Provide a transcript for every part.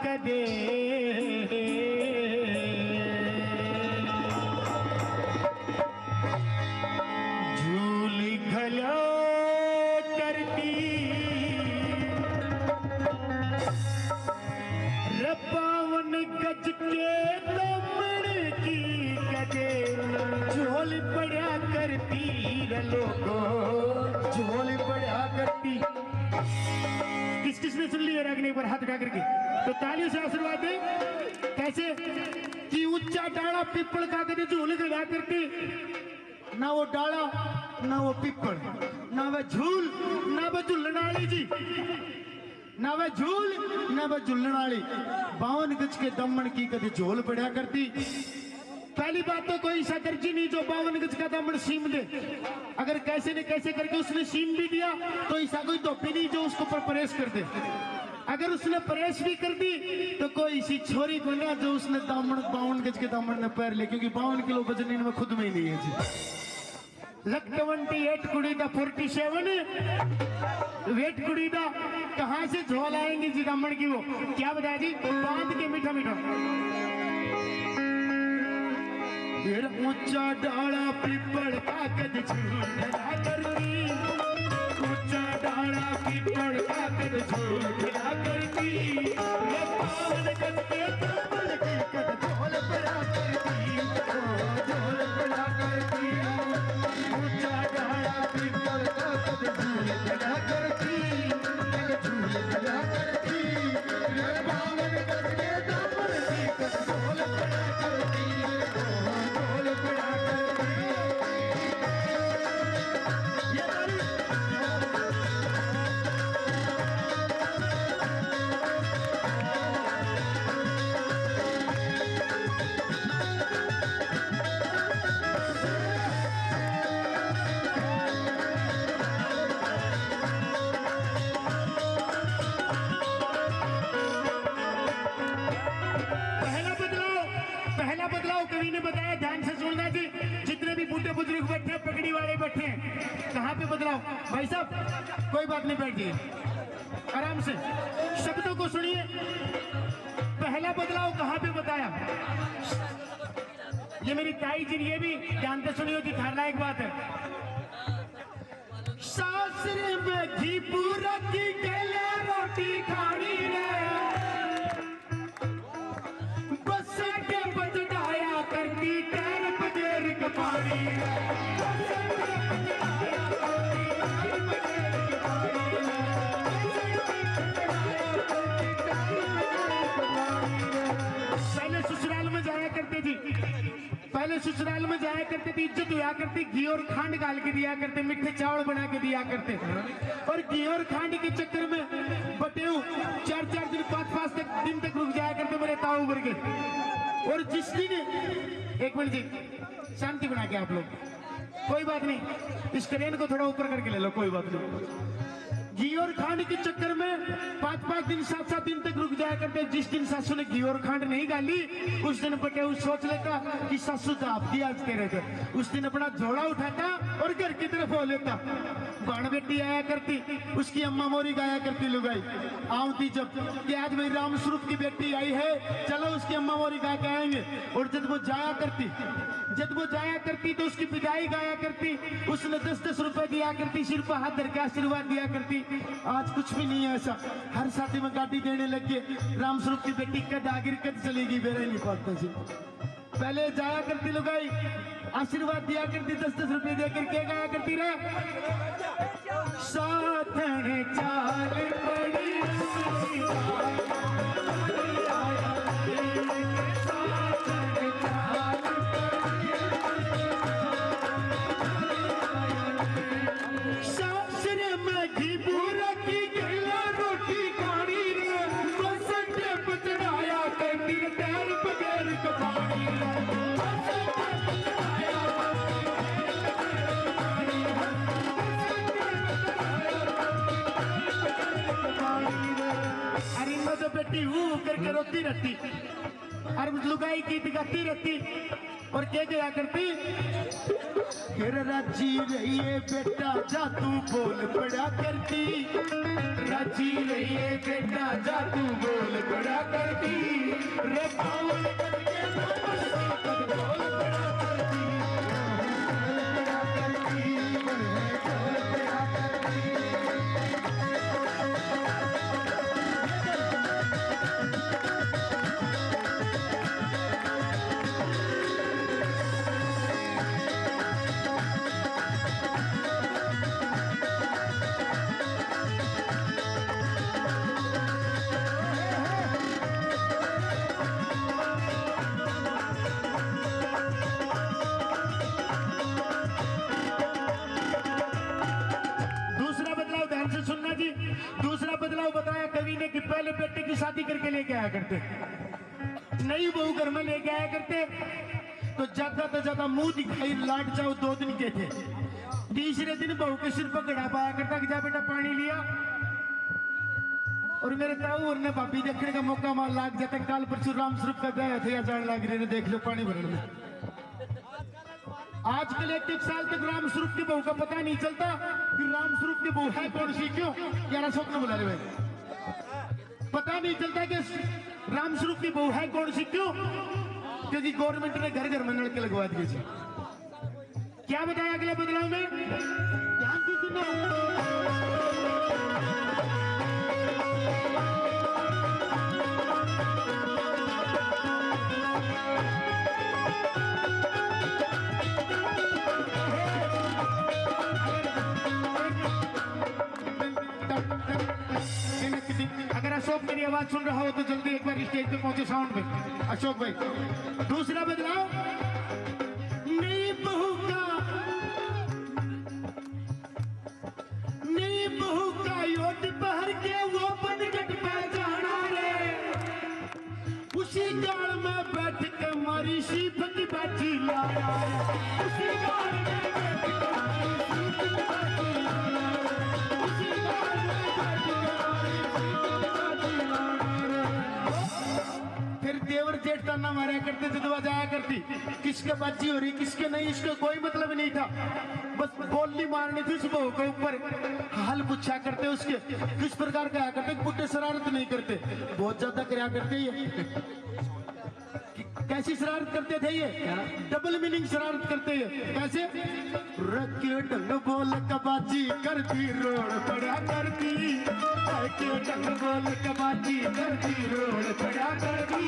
कदे झूल घलो करती रपावन गज के दमन की कदे झोल पड़ा करती लोगो झोल पड़ा करती। किस किसने सुन लिया रागनी पर हाथ उठा करके तो तालियों से आशीर्वाद दे। कैसे कि ऊंचा डाला पिपल का कदे झूल गड़ा करती, ना वो डाला ना वो पिपल ना वह झूल ना वह झूलनाली जी, ना वह झूल ना वह झूलनाली 52 गज के दमन की कदे झोल पड़ा करती। पहली बात तो कोई ऐसा दर्जी नहीं जो 52 गज का दमन सीम दे। अगर कैसे न कैसे करके उसने सीम भी दिया तो ऐसा कोई धोपी नहीं जो उसको पर परेश कर दे। अगर उसने परेश भी कर दी तो कोई ऐसी छोरी को ना जो उसने दामन 52 गज के दामन ने पैर ले, क्योंकि 52 किलो वजन इनमें खुद में ही नहीं है जी। लक 28 कुड़ी दा 47 वेट कुड़ी दा कहां से झोल आएंगी जी दामन की, वो क्या बताया जी बांध के मीठा मीठा। फिर ऊंचा डाला पिपल का कद झूला करती, ऊंचा डाला पिपल का कद झूला करती, ये 52 गज के दमन की कद झोल पड़ा करती, झोल पड़ा करती। ऊंचा डाला पिपल का कद झूल पड़ा करती, झूल पड़ा करती, ये 52 गज के दमन की कद झोल पड़ा करती। बुजुर्ग बैठे पगड़ी वाले बैठे कहां पे बदलाव भाई साहब, कोई बात नहीं, बैठिए आराम से शब्दों को सुनिए। पहला बदलाव कहां पे बताया, ये मेरी ताई जी ये भी जानते सुनी होती, थारना एक बात है। सासरे में घी पूरा की गले रोटी खानी रे, बस के बजड़ाया करती पैर बजेर कपाड़ी, पहले ससुराल में जाया करते थे, इज्जत हुआ करती, घी और खांड डाल के दिया करते, मीठे चावल बना के दिया करते। और घी और खांड के चक्कर में बटेऊ 4-4 दिन 5-5 दिन तक रुक जाया करते मेरे ताऊ भर के। और जिस दिन एक मिनट जी शांति बना के आप लोग, कोई बात नहीं, इस क्रेन को थोड़ा ऊपर करके ले लो, कोई बात नहीं। घी और खांड के चक्कर में 5-5 दिन 7-7 दिन तक रुक जाया करते। जिस दिन सासू ने घी और खांड नहीं डाली उस दिन बटेऊ सोच लेता कि सासू जाप दिया आज तेरे घर, उस दिन अपना झोला उठाता और घर की तरफ हो लेता। बाण बेटी आया करती, उसकी अम्मा मोरी गाया करती लुगाई आवती जब कि आज मेरी राम स्वरूप की बेटी आई है, चलो उसकी अम्मा मोरी गा के आएंगे। और जब वो जाया करती तो उसकी विदाई गाया करती, उसने 10-10 रुपए दिया करती, सिर पर हाथ धर के आशीर्वाद दिया करती। आज कुछ भी नहीं है ऐसा, हर शादी में गाड़ी देने लगे। राम स्वरूप की बेटी कद आगिर कद चलेगी बेरे नहीं पाता जी। पहले जाया करती लुगाई, आशीर्वाद दिया करती, 10-10 रुपए दे करके गाया करती रे, साथने चाल पड़ी बेटी वो करके रोती रहती और लुगाई गीत गाती रहती। और क्या क्या करती, फिर राजी रहिए बेटा जा तू बोल पड़ा करती, राजी रहिए बेटा जा तू बोल पड़ा करती, रे बोल करके बोल पड़ा करती, बोल पड़ा करती, बोल पड़ा करती। दूसरा बदलाव बताया कवि ने कि पहले बेटे की शादी करके लेके आया करते, नई बहू घर में लेके आया करते तो ज्यादा मुंह दिखाई लाट जाओ 2 दिन के थे। तीसरे दिन बहू के सिर पर गड़ा पाया करता कि जा बेटा पानी लिया, और मेरे ताऊ और ने भाभी देखने का मौका मार लाग जाता, काल परसों राम स्वरूप का गया थे या जान लाग रहे देख लो पानी भरने में। आजकल 1 साल तक राम स्वरूप की बहू का पता नहीं चलता कि राम स्वरूप की बहू है कौन सी, क्यों यार अशोक ने बुला रहे भाई, पता नहीं चलता कि राम स्वरूप की बहू है कौन सी, क्यों, क्योंकि गवर्नमेंट ने घर घर में नलके लगवा दिए थे। क्या बताया अगले बदलाव में, ध्यान से सुनो। अगर अशोक मेरी आवाज सुन रहा हो तो जल्दी एक बार स्टेज पे पहुंचे साउंड में, अशोक भाई। दूसरा बदलाव, नई बहू का योट पहर के वो बनगट पे जाना रे, उसी गाल में बैठ के मारी सीप की बाजी लाया, उसी गाल में बैठ के मारी सीप की बाजी लाया, उसी गाल में बैठ के मारी सीप की बाजी लाया। फिर देवर जेठ ताना मारा करते, जदवा जाया करती, किसके बाजी हो रही किसके नहीं, इसका कोई मतलब नहीं था, बस बोली मारनी थी उस बहू के ऊपर, हाल पूछा करते उसके किस प्रकार का करते, बुढ़े शरारत नहीं करते, बहुत ज्यादा कराया करते ये। कैसी शरारत करते थे ये, डबल मीनिंग शरारत करते ये, कैसे, रखे ढंग बोल कबाजी करती रोड पड़ा करती, रखे ढंग बोल कबाजी करती रोड पड़ा करती,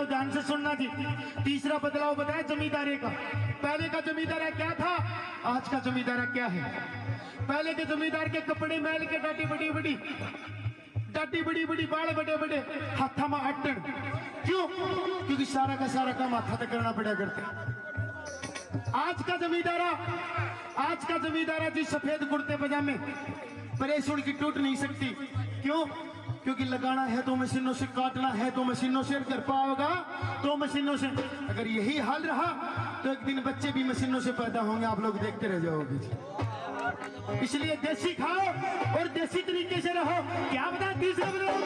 ध्यान से सुनना जी। तीसरा बदलाव बताया जमींदारी का। पहले का जमींदारा क्या था, आज का जमींदारा क्या है। पहले के जमींदार के कपड़े मैल के डाटी बड़ी बड़ी, डाटी बड़ी बड़ी, बाल बड़े बड़े, हाथा में अट्टन। क्यों? क्योंकि सारा का सारा काम हाथा तक करना पड़ा करते। आज का जमींदारा जी सफेद कुर्ते पजामे, परेशुण की टूट नहीं सकती। क्यों? क्योंकि लगाना है तो मशीनों से, काटना है तो मशीनों से, कर पाओगा तो मशीनों से। अगर यही हाल रहा तो एक दिन बच्चे भी मशीनों से पैदा होंगे, आप लोग देखते रह जाओगे। इसलिए देसी खाओ और देसी तरीके से रहो। क्या बता तीसरा बदलाव?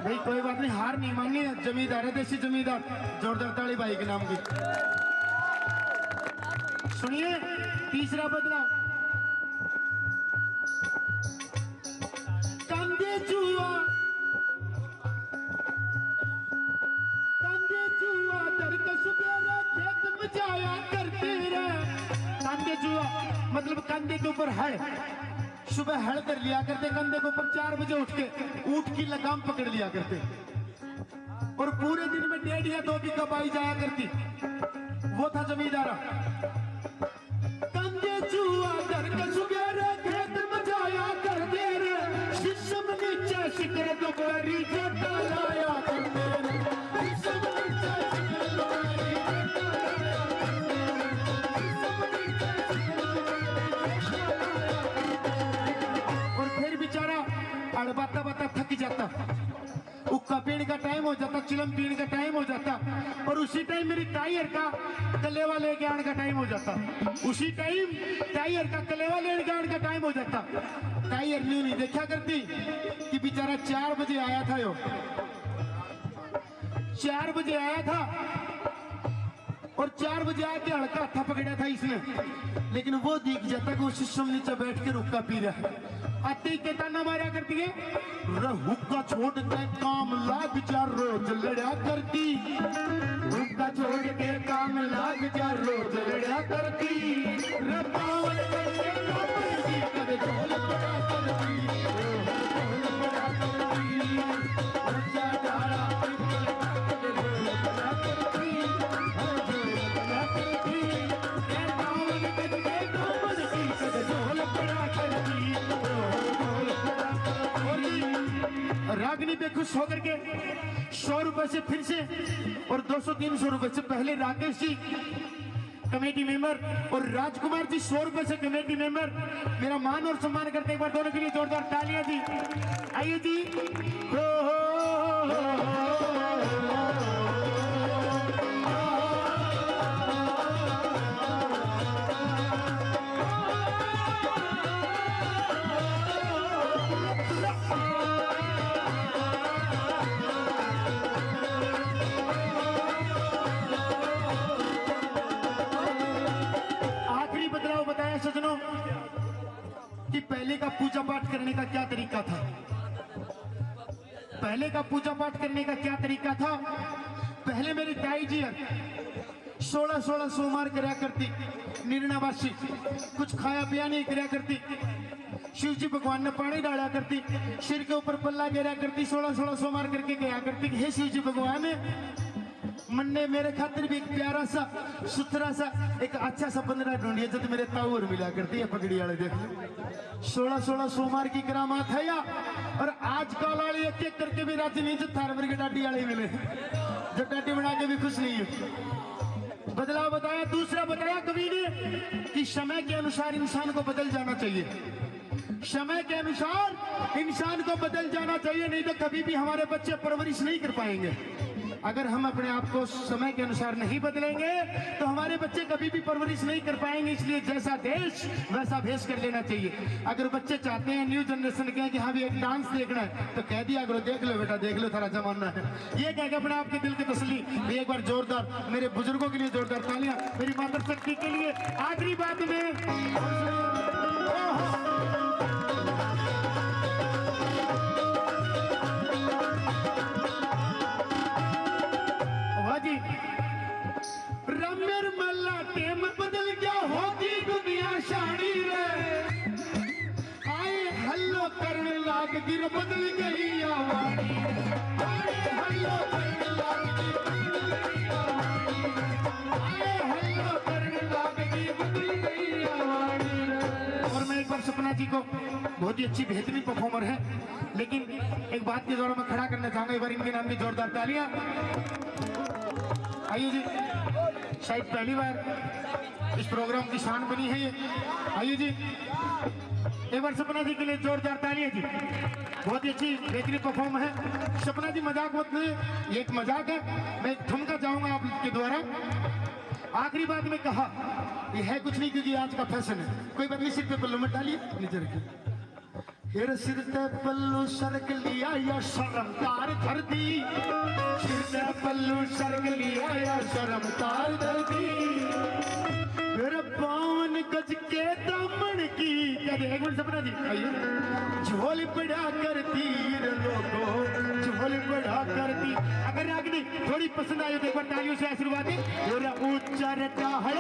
भाई कोई बात नहीं, हार नहीं मांगनी। जमींदार है, देसी जमींदार। जोरदार ताली भाई के नाम की। सुनिए तीसरा बदलाव। कंधे चुआ, कंधे चुआ बजाया करते रे। कंधे जुआ मतलब कंधे के ऊपर हड़, सुबह हड़ कर लिया करते, कंधे के ऊपर 4 बजे उठ के ऊँट की लगाम पकड़ लिया करते और पूरे दिन में 1.5 या 2 बीघा बाई जाया करती। वो था जमींदारा। कंधे जुआ दर के सुबेरे खेत बजाया करते रे, शीशम नीचे शिकर दोपहरी जटा लाया करते रे, शीशम नीचे शिकर दोपहरी जटा लाया करते रे, शीशम नीचे शिकर दोपहरी जटा लाया करते रे। और फिर बेचारा अड़बाता बाता थक जाता, उक्का पीने का टाइम हो जाता, चिलम पीने का टाइम हो जाता और उसी टाइम मेरी टायर का कलेवा लेके आने का टाइम हो जाता। उसी टाइम टायर का कलेवा लेने के आने का टाइम हो जाता। टायर न्यू नहीं देखा करती कि बेचारा 4 बजे आया था, यो 4 बजे आया था और 4 बजे आके हड़का था पकड़ा था इसने, लेकिन वो दिख जाता कि वो शीशम नीचे बैठ के रुक्का पी रहा है। आते ही के ताना मारा करती है, हुक्का छोड़ के काम लाग जा रोज लड़ा करती, हुक्का छोड़ के काम लाग जा रोज लड़ा करती, रपावल करके करती, कदे झोल बड़ा करती, झोल बड़ा करती, बच्चा डाला पिपल कदे झोल बड़ा करती, झोल बड़ा करती, रपावल करके करती, कदे झोल बड़ा करती। रागिनी पे खुश होकर के 100 रुपए से फिर से और 200-300 रुपए से पहले राकेश जी कमेटी मेंबर और राजकुमार जी 100 रुपए से कमेटी मेंबर मेरा मान और सम्मान करते, एक बार दोनों के लिए जोरदार तालियां जी। आइए जी। कि पहले का पूजा पाठ करने का क्या तरीका था, पहले का पूजा पाठ करने का क्या तरीका था। पहले मेरी ताई जी 16 सोमवार कराया करती, निर्णावासी कुछ खाया पिया नहीं कराया करती, शिव जी भगवान ने पानी डाला करती, सिर के ऊपर पल्ला गिरा करती, 16 सोमवार करके गया करती। हे शिव जी भगवान मन ने मेरे खातिर भी एक प्यारा सा सुथरा सा एक अच्छा सा 15 ढूंढिए जो तो मेरे ताऊ और मिला करती है पगड़ी वाले। देख 16 सोमवार की करामात है या, और आज कल वाले एक करके भी राजी नहीं जो थार के डाडी वाले मिले, जो डाडी बना के भी खुश नहीं है। बदलाव बताया। दूसरा बताया कवि ने कि समय के अनुसार इंसान को बदल जाना चाहिए, समय के अनुसार इंसान को बदल जाना चाहिए, नहीं तो कभी भी हमारे बच्चे परवरिश नहीं कर पाएंगे। अगर हम अपने आप को समय के अनुसार नहीं बदलेंगे तो हमारे बच्चे कभी भी परवरिश नहीं कर पाएंगे। इसलिए जैसा देश वैसा भेष कर लेना चाहिए। अगर बच्चे चाहते हैं न्यू जनरेशन के कि हाँ भी एक डांस देखना है तो कह दिया करो, देख लो बेटा देख लो, थारा जमाना है। ये कह के अपने आपके दिल की तसल्ली। एक बार जोरदार मेरे बुजुर्गों के लिए जोरदार तालियां, मेरी मातर शक्ति के लिए। आखिरी बात में रमेर मल्ला टेम बदल गया होती दुनिया शानी रे, आए हल्लो करने लाग गिर बदल गई आवानी, आए हल्लो करने लाग गिर बदल गई आवानी, आए हल्लो करने लाग गिर बदल गई आवानी। और मैं एक बार सपना जी को, बहुत ही अच्छी बेहतरीन परफॉर्मर है, लेकिन एक बात के द्वारा मैं खड़ा करना चाहूंगा, एक बार इनके नाम की जोरदार तालियां। आइए जी, शायद पहली बार इस प्रोग्राम की शान बनी है ये। आइए जी, एक बार सपना जी के लिए जोरदार तालियां जी। बहुत ही अच्छी बेहतरीन परफॉर्म है सपना जी। मजाक मत नहीं, ये एक मजाक है। मैं एक ठुमका जाऊंगा आपके द्वारा। आखिरी बात में कहा ये है कुछ नहीं, क्योंकि आज का फैशन है। कोई बात नहीं, सिर पे पल्लू मत डालिए, नीचे रखिए। हेर सिर ते पल्लू सरक लिया या शर्मतार धर दी, सिर ते पल्लू सरक लिया या शर्मतार धर दी, मेरे पावन गज के दामन की कहते। एक मिनट सपना जी आइए। झोल बढ़ा करती लोगों, झोल बढ़ा करती। अगर रागिनी थोड़ी पसंद आई तो एक बार तालियों से आशीर्वाद दें। ऊंचा रटा है